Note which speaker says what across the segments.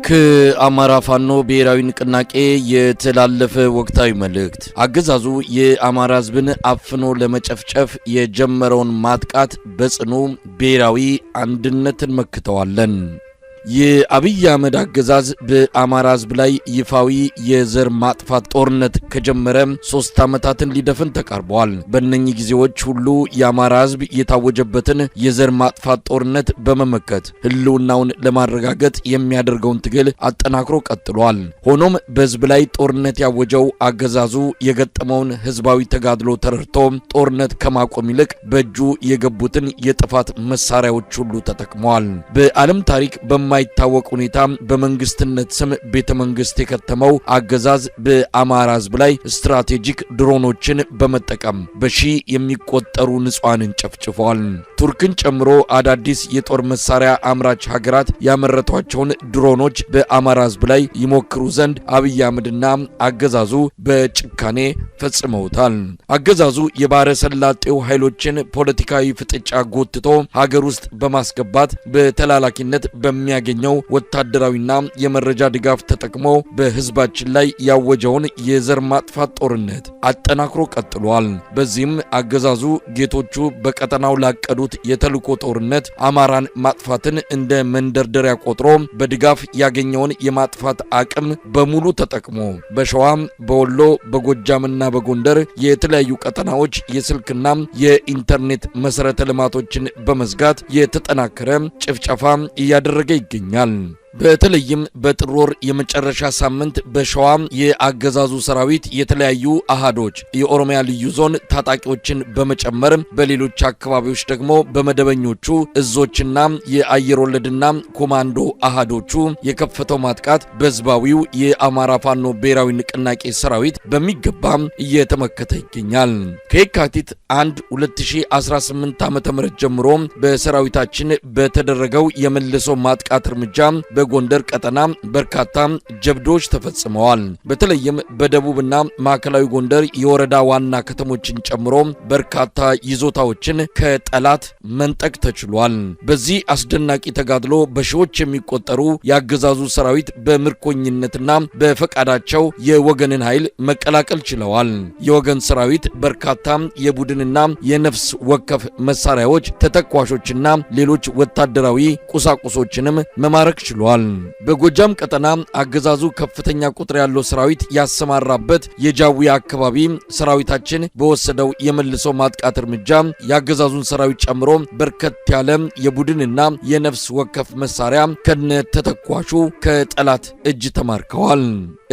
Speaker 1: ከአማራ ፋኖ ብሔራዊ ንቅናቄ የተላለፈ ወቅታዊ መልእክት አገዛዙ የአማራ ሕዝብን አፍኖ ለመጨፍጨፍ የጀመረውን ማጥቃት በጽኑ ብሔራዊ አንድነትን መክተዋለን። የአብይ አህመድ አገዛዝ በአማራ ሕዝብ ላይ ይፋዊ የዘር ማጥፋት ጦርነት ከጀመረ 3 ዓመታትን ሊደፍን ተቃርበዋል። በእነኚህ ጊዜዎች ሁሉ የአማራ ሕዝብ የታወጀበትን የዘር ማጥፋት ጦርነት በመመከት ህልውናውን ለማረጋገጥ የሚያደርገውን ትግል አጠናክሮ ቀጥሏል። ሆኖም በሕዝብ ላይ ጦርነት ያወጀው አገዛዙ የገጠመውን ህዝባዊ ተጋድሎ ተረድቶ ጦርነት ከማቆም ይልቅ በእጁ የገቡትን የጥፋት መሳሪያዎች ሁሉ ተጠቅመዋል። በዓለም ታሪክ በማይታወቅ ሁኔታ በመንግስትነት ስም ቤተ መንግስት የከተመው አገዛዝ በአማራ ሕዝብ ላይ ስትራቴጂክ ድሮኖችን በመጠቀም በሺ የሚቆጠሩ ንጹሃንን ጨፍጭፈዋል። ቱርክን ጨምሮ አዳዲስ የጦር መሳሪያ አምራች ሀገራት ያመረቷቸውን ድሮኖች በአማራ ሕዝብ ላይ ይሞክሩ ዘንድ አብይ አህመድና አገዛዙ በጭካኔ ፈጽመውታል። አገዛዙ የባህረ ሰላጤው ኃይሎችን ፖለቲካዊ ፍጥጫ ጎትቶ ሀገር ውስጥ በማስገባት በተላላኪነት በሚያገኘው ወታደራዊና የመረጃ ድጋፍ ተጠቅሞ በህዝባችን ላይ ያወጀውን የዘር ማጥፋት ጦርነት አጠናክሮ ቀጥሏል። በዚህም አገዛዙ ጌቶቹ በቀጠናው ላቀዱት የተልዕኮ ጦርነት አማራን ማጥፋትን እንደ መንደርደሪያ ቆጥሮ በድጋፍ ያገኘውን የማጥፋት አቅም በሙሉ ተጠቅሞ በሸዋ፣ በወሎ፣ በጎጃምና በጎንደር የተለያዩ ቀጠናዎች የስልክና የኢንተርኔት መሰረተ ልማቶችን በመዝጋት የተጠናከረ ጭፍጨፋ እያደረገ ይገኛል። በተለይም በጥር ወር የመጨረሻ ሳምንት በሸዋ የአገዛዙ ሰራዊት የተለያዩ አሃዶች የኦሮሚያ ልዩ ዞን ታጣቂዎችን በመጨመር በሌሎች አካባቢዎች ደግሞ በመደበኞቹ እዞችና የአየር ወለድና ኮማንዶ አሃዶቹ የከፈተው ማጥቃት በህዝባዊው የአማራ ፋኖ ብሔራዊ ንቅናቄ ሰራዊት በሚገባ እየተመከተ ይገኛል። ከየካቲት 1 2018 ዓ.ም ጀምሮ በሰራዊታችን በተደረገው የመልሶ ማጥቃት እርምጃ በጎንደር ቀጠና በርካታ ጀብዶች ተፈጽመዋል። በተለይም በደቡብና ማዕከላዊ ጎንደር የወረዳ ዋና ከተሞችን ጨምሮ በርካታ ይዞታዎችን ከጠላት መንጠቅ ተችሏል። በዚህ አስደናቂ ተጋድሎ በሺዎች የሚቆጠሩ የአገዛዙ ሰራዊት በምርኮኝነትና በፈቃዳቸው የወገንን ኃይል መቀላቀል ችለዋል። የወገን ሰራዊት በርካታ የቡድንና የነፍስ ወከፍ መሳሪያዎች፣ ተተኳሾችና ሌሎች ወታደራዊ ቁሳቁሶችንም መማረክ ችሏል። በጎጃም ቀጠና አገዛዙ ከፍተኛ ቁጥር ያለው ሰራዊት ያሰማራበት የጃዊ አካባቢ ሰራዊታችን በወሰደው የመልሶ ማጥቃት እርምጃ የአገዛዙን ሰራዊት ጨምሮ በርከት ያለ የቡድንና የነፍስ ወከፍ መሳሪያ ከነ ተተኳሹ ከጠላት እጅ ተማርከዋል።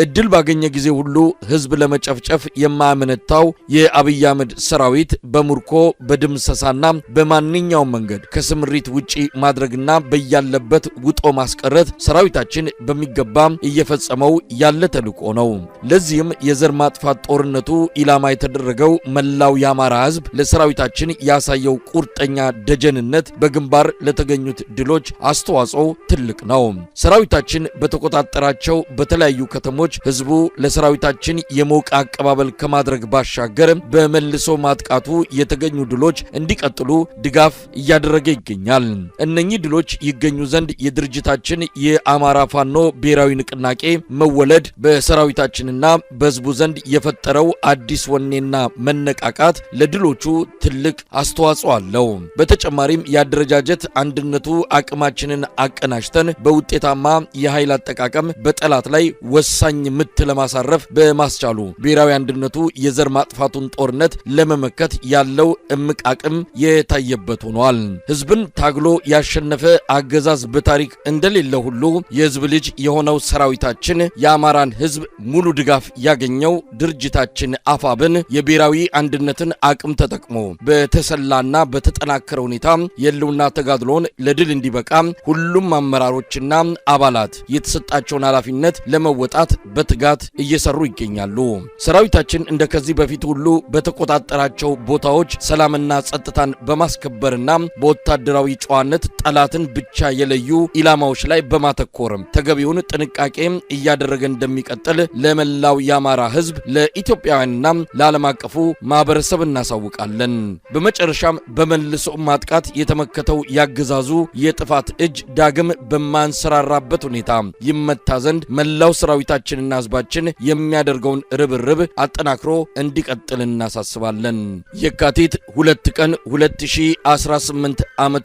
Speaker 1: እድል ባገኘ ጊዜ ሁሉ ህዝብ ለመጨፍጨፍ የማያመነታው የአብይ አህመድ ሰራዊት በሙርኮ በድምሰሳና በማንኛውም መንገድ ከስምሪት ውጪ ማድረግና በያለበት ውጦ ማስቀረት ሰራዊታችን በሚገባ እየፈጸመው ያለ ተልዕኮ ነው። ለዚህም የዘር ማጥፋት ጦርነቱ ኢላማ የተደረገው መላው የአማራ ህዝብ ለሰራዊታችን ያሳየው ቁርጠኛ ደጀንነት በግንባር ለተገኙት ድሎች አስተዋጽኦ ትልቅ ነው። ሰራዊታችን በተቆጣጠራቸው በተለያዩ ከተሞች ህዝቡ ለሰራዊታችን የሞቀ አቀባበል ከማድረግ ባሻገር በመልሶ ማጥቃቱ የተገኙ ድሎች እንዲቀጥሉ ድጋፍ እያደረገ ይገኛል። እነኚህ ድሎች ይገኙ ዘንድ የድርጅታችን የአማራ ፋኖ ብሔራዊ ንቅናቄ መወለድ በሰራዊታችንና በህዝቡ ዘንድ የፈጠረው አዲስ ወኔና መነቃቃት ለድሎቹ ትልቅ አስተዋጽኦ አለው። በተጨማሪም የአደረጃጀት አንድነቱ አቅማችንን አቀናጅተን በውጤታማ የኃይል አጠቃቀም በጠላት ላይ ወሳኝ ምት ለማሳረፍ በማስቻሉ ብሔራዊ አንድነቱ የዘር ማጥፋቱን ጦርነት ለመመከት ያለው እምቅ አቅም የታየበት ሆኗል። ህዝብን ታግሎ ያሸነፈ አገዛዝ በታሪክ እንደሌለ ሁሉ የህዝብ ልጅ የሆነው ሰራዊታችን የአማራን ህዝብ ሙሉ ድጋፍ ያገኘው ድርጅታችን አፋብን የብሔራዊ አንድነትን አቅም ተጠቅሞ በተሰላና በተጠናከረ ሁኔታ የህልውና ተጋድሎን ለድል እንዲበቃ ሁሉም አመራሮችና አባላት የተሰጣቸውን ኃላፊነት ለመወጣት በትጋት እየሰሩ ይገኛሉ። ሰራዊታችን እንደከዚህ በፊት ሁሉ በተቆጣጠራቸው ቦታዎች ሰላምና ጸጥታን በማስከበርና በወታደራዊ ጨዋነት ጠላትን ብቻ የለዩ ኢላማዎች ላይ በማተኮር ተገቢውን ጥንቃቄ እያደረገ እንደሚቀጥል ለመላው የአማራ ህዝብ ለኢትዮጵያውያንና ለዓለም አቀፉ ማህበረሰብ እናሳውቃለን። በመጨረሻም በመልሶ ማጥቃት የተመከተው ያገዛዙ የጥፋት እጅ ዳግም በማንሰራራበት ሁኔታ ይመታ ዘንድ መላው ሰራዊታችንና ህዝባችን የሚያደርገውን ርብርብ አጠናክሮ እንዲቀጥል እናሳስባለን። የካቲት 2 ቀን 2018 ዓ.ም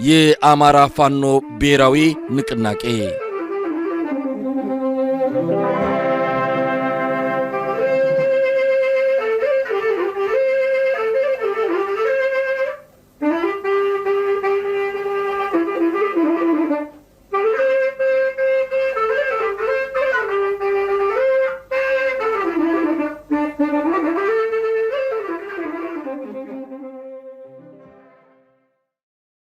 Speaker 1: የአማራ ፋኖ ብሔራዊ ንቅናቄ